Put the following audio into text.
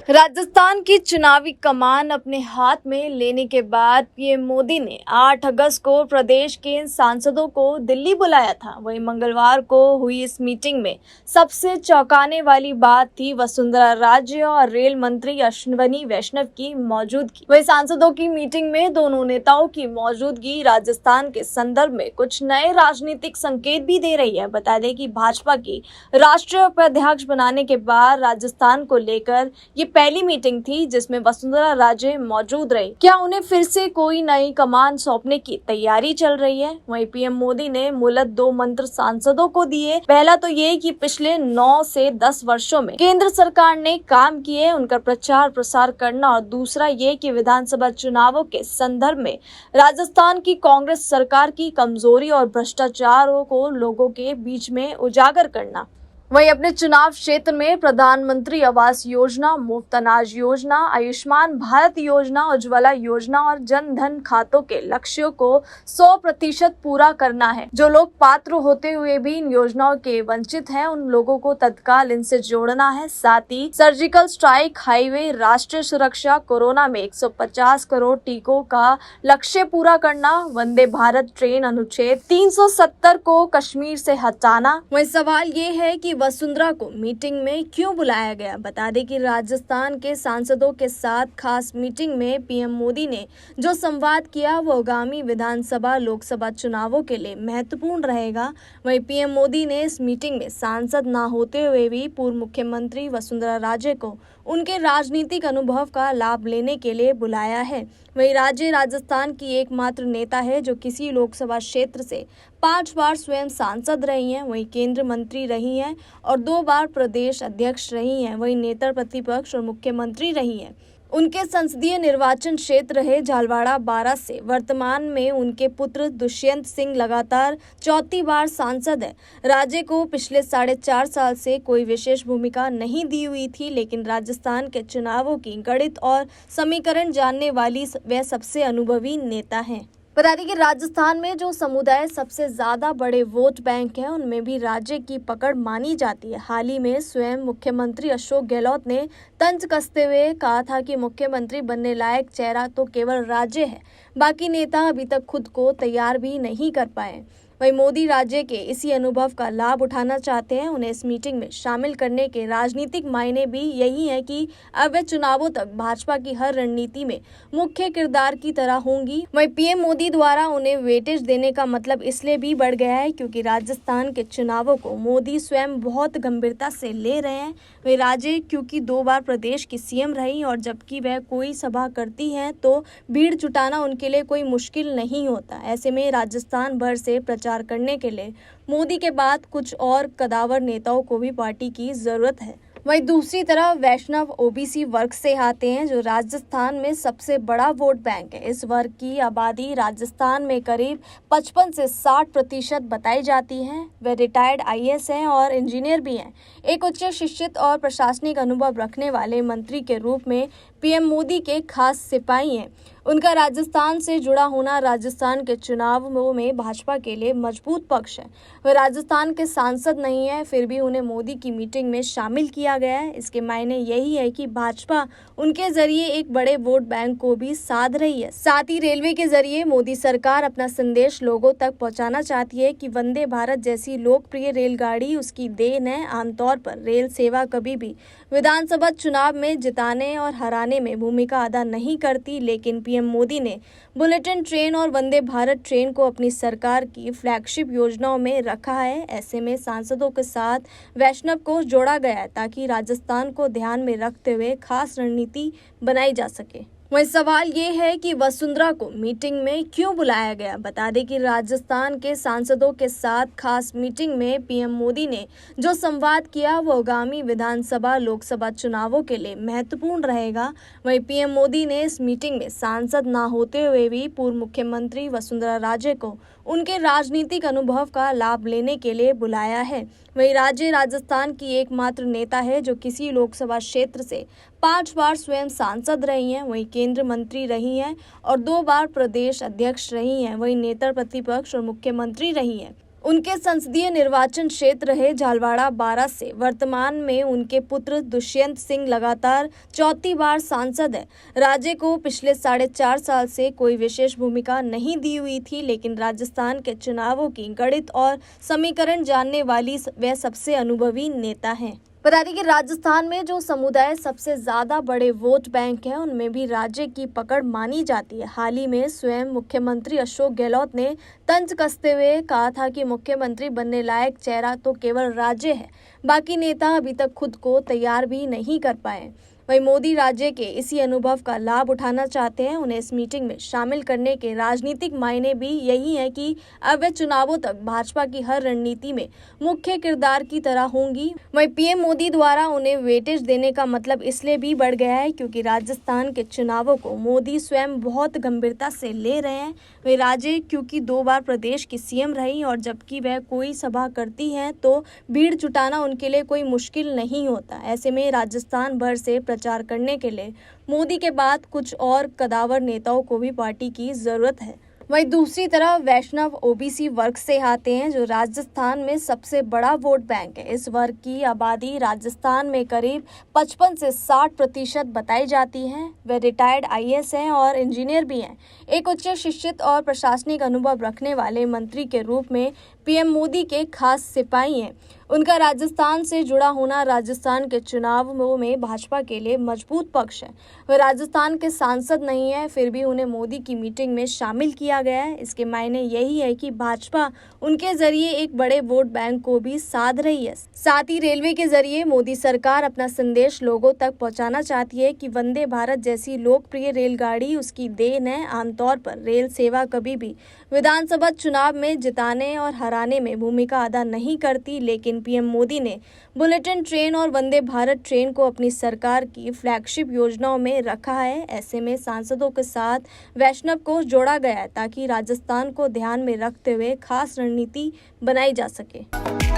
राजस्थान की चुनावी कमान अपने हाथ में लेने के बाद पीएम मोदी ने 8 अगस्त को प्रदेश के सांसदों को दिल्ली बुलाया था। वहीं मंगलवार को हुई इस मीटिंग में सबसे चौंकाने वाली बात थी वसुंधरा राजे और रेल मंत्री अश्विनी वैष्णव की मौजूदगी। वहीं सांसदों की मीटिंग में दोनों नेताओं की मौजूदगी राजस्थान के संदर्भ में कुछ नए राजनीतिक संकेत भी दे रही है। बता दें कि भाजपा की राष्ट्रीय उपाध्यक्ष बनाने के बाद राजस्थान को लेकर ये पहली मीटिंग थी जिसमें वसुंधरा राजे मौजूद रही। क्या उन्हें फिर से कोई नई कमान सौंपने की तैयारी चल रही है? वहीं पीएम मोदी ने मूलतः 2 मंत्र सांसदों को दिए। पहला तो ये कि पिछले 9 से 10 वर्षों में केंद्र सरकार ने काम किए उनका प्रचार प्रसार करना, और दूसरा ये कि विधानसभा चुनावों के संदर्भ में राजस्थान की कांग्रेस सरकार की कमजोरी और भ्रष्टाचारों को लोगों के बीच में उजागर करना। वहीं अपने चुनाव क्षेत्र में प्रधानमंत्री आवास योजना, मुफ्त अनाज योजना, आयुष्मान भारत योजना, उज्ज्वला योजना और जन धन खातों के लक्ष्यों को 100% पूरा करना है। जो लोग पात्र होते हुए भी इन योजनाओं के वंचित हैं, उन लोगों को तत्काल इनसे जोड़ना है। साथ ही सर्जिकल स्ट्राइक, हाईवे, राष्ट्रीय सुरक्षा, कोरोना में 150 करोड़ टीकों का लक्ष्य पूरा करना, वंदे भारत ट्रेन अनुच्छेद 370 को कश्मीर से हटाना। वहीं सवाल ये है कि वसुंधरा को मीटिंग में क्यों बुलाया गया? बता दें कि राजस्थान के सांसदों के साथ खास मीटिंग में पीएम मोदी ने जो संवाद किया वो आगामी विधानसभा लोकसभा चुनावों के लिए महत्वपूर्ण रहेगा। वहीं पीएम मोदी ने इस मीटिंग में सांसद न होते हुए भी पूर्व मुख्यमंत्री वसुंधरा राजे को उनके राजनीतिक अनुभव का लाभ लेने के लिए बुलाया है। वहीं राजे राजस्थान की एकमात्र नेता है जो किसी लोकसभा क्षेत्र से 5 बार स्वयं सांसद रही हैं, वहीं केंद्र मंत्री रही हैं और 2 बार प्रदेश अध्यक्ष रही हैं, वहीं नेता प्रतिपक्ष और मुख्यमंत्री रही हैं। उनके संसदीय निर्वाचन क्षेत्र है झालवाड़ा 12 से। वर्तमान में उनके पुत्र दुष्यंत सिंह लगातार 4थी बार सांसद है। राजे को पिछले 4.5 साल से कोई विशेष भूमिका नहीं दी हुई थी, लेकिन राजस्थान के चुनावों की गणित और समीकरण जानने वाली वे सबसे अनुभवी नेता हैं। बता दें कि राजस्थान में जो समुदाय सबसे ज्यादा बड़े वोट बैंक है उनमें भी राज्य की पकड़ मानी जाती है। हाल ही में स्वयं मुख्यमंत्री अशोक गहलोत ने तंज कसते हुए कहा था कि मुख्यमंत्री बनने लायक चेहरा तो केवल राज्य है, बाकी नेता अभी तक खुद को तैयार भी नहीं कर पाए। वहीं मोदी राज्य के इसी अनुभव का लाभ उठाना चाहते हैं। उन्हें इस मीटिंग में शामिल करने के राजनीतिक मायने भी यही है कि अब वे चुनावों तक भाजपा की हर रणनीति में मुख्य किरदार की तरह होंगी। वहीं पीएम मोदी द्वारा उन्हें वेटेज देने का मतलब इसलिए भी बढ़ गया है क्योंकि राजस्थान के चुनावों को मोदी स्वयं बहुत गंभीरता से ले रहे हैं। वहीं राजे क्योंकि 2 बार प्रदेश की सीएम रही और जबकि वह कोई सभा करती हैं तो भीड़ जुटाना उनके लिए कोई मुश्किल नहीं होता। ऐसे में राजस्थान भर से प्रचार करने के लिए मोदी के बाद कुछ और कदावर नेताओं को भी पार्टी की जरूरत है। वहीं दूसरी तरफ वैष्णव ओबीसी वर्ग से आते हैं जो राजस्थान में सबसे बड़ा वोट बैंक है। इस वर्ग की आबादी राजस्थान में करीब 55 से 60% बताई जाती है। वे रिटायर्ड आईएएस हैं और इंजीनियर भी हैं। एक उच्च शिक्षित और प्रशासनिक अनुभव रखने वाले मंत्री के रूप में पीएम मोदी के खास सिपाही हैं। उनका राजस्थान से जुड़ा होना राजस्थान के चुनावों में भाजपा के लिए मजबूत पक्ष है। वे राजस्थान के सांसद नहीं है, फिर भी उन्हें मोदी की मीटिंग में शामिल किया गया है। इसके मायने यही है कि भाजपा उनके जरिए एक बड़े वोट बैंक को भी साध रही है। साथ ही रेलवे के जरिए मोदी सरकार अपना संदेश लोगों तक पहुंचाना चाहती है कि वंदे भारत जैसी लोकप्रिय रेलगाड़ी उसकी देन है। आमतौर पर रेल सेवा कभी भी विधानसभा चुनाव में जिताने और हराने में भूमिका अदा नहीं करती, लेकिन पीएम मोदी ने बुलेटिन ट्रेन और वंदे भारत ट्रेन को अपनी सरकार की फ्लैगशिप योजनाओं में रखा है। ऐसे में सांसदों के साथ वैष्णव को जोड़ा गया है ताकि राजस्थान को ध्यान में रखते हुए खास रणनीति बनाई जा सके। वहीं सवाल ये है कि वसुंधरा को मीटिंग में क्यों बुलाया गया? बता दें कि राजस्थान के सांसदों के साथ खास मीटिंग में पीएम मोदी ने जो संवाद किया वो आगामी विधानसभा लोकसभा चुनावों के लिए महत्वपूर्ण रहेगा। वहीं पीएम मोदी ने इस मीटिंग में सांसद न होते हुए भी पूर्व मुख्यमंत्री वसुंधरा राजे को उनके राजनीतिक अनुभव का लाभ लेने के लिए बुलाया है। वहीं राजे राजस्थान की एकमात्र नेता है जो किसी लोकसभा क्षेत्र से 5 बार स्वयं सांसद रही हैं, वहीं केंद्र मंत्री रही हैं और 2 बार प्रदेश अध्यक्ष रही हैं, वहीं नेता प्रतिपक्ष और मुख्यमंत्री रही हैं। उनके संसदीय निर्वाचन क्षेत्र है झालवाड़ा 12 से वर्तमान में उनके पुत्र दुष्यंत सिंह लगातार चौथी बार सांसद है। राज्य को पिछले 4.5 साल से कोई विशेष भूमिका नहीं दी हुई थी, लेकिन राजस्थान के चुनावों की गणित और समीकरण जानने वाली वे सबसे अनुभवी नेता हैं। बता दें कि राजस्थान में जो समुदाय सबसे ज्यादा बड़े वोट बैंक है, उनमें भी राज्य की पकड़ मानी जाती है। हाल ही में स्वयं मुख्यमंत्री अशोक गहलोत ने तंज कसते हुए कहा था कि मुख्यमंत्री बनने लायक चेहरा तो केवल राज्य है, बाकी नेता अभी तक खुद को तैयार भी नहीं कर पाए। वहीं मोदी राज्य के इसी अनुभव का लाभ उठाना चाहते हैं। उन्हें इस मीटिंग में शामिल करने के राजनीतिक मायने भी यही है कि अब वे चुनावों तक भाजपा की हर रणनीति में मुख्य किरदार की तरह होंगी। वहीं पीएम मोदी द्वारा उन्हें वेटेज देने का मतलब इसलिए भी बढ़ गया है क्योंकि राजस्थान के चुनावों को मोदी स्वयं बहुत गंभीरता से ले रहे हैं। वे राज्य क्योंकि 2 बार प्रदेश की सीएम रही और जबकि वह कोई सभा करती हैं तो भीड़ जुटाना उनके लिए कोई मुश्किल नहीं होता। ऐसे में राजस्थान भर से प्रचार करने के लिए मोदी के बाद कुछ और कदावर नेताओं को भी पार्टी की जरूरत है। वहीं दूसरी तरफ वैष्णव ओबीसी वर्ग से आते हैं, जो राजस्थान में सबसे बड़ा वोट बैंक है। इस वर्ग की आबादी राजस्थान में करीब 55 से 60% बताई जाती है। वे रिटायर्ड आईएएस हैं और इंजीनियर भी हैं। एक उच्च शिक्षित और प्रशासनिक अनुभव रखने वाले मंत्री के रूप में पीएम मोदी के खास सिपाही हैं। उनका राजस्थान से जुड़ा होना राजस्थान के चुनावों में भाजपा के लिए मजबूत पक्ष है। वे राजस्थान के सांसद नहीं है, फिर भी उन्हें मोदी की मीटिंग में शामिल किया गया है। इसके मायने यही है कि भाजपा उनके जरिए एक बड़े वोट बैंक को भी साध रही है। साथ ही रेलवे के जरिए मोदी सरकार अपना संदेश लोगों तक पहुंचाना चाहती है कि वंदे भारत जैसी लोकप्रिय रेलगाड़ी उसकी देन है। आमतौर पर रेल सेवा कभी भी विधानसभा चुनाव में जिताने और हराने में भूमिका अदा नहीं करती, लेकिन पीएम मोदी ने बुलेटिन ट्रेन और वंदे भारत ट्रेन को अपनी सरकार की फ्लैगशिप योजनाओं में रखा है। ऐसे में सांसदों के साथ वैष्णव को जोड़ा गया है ताकि राजस्थान को ध्यान में रखते हुए खास रणनीति बनाई जा सके।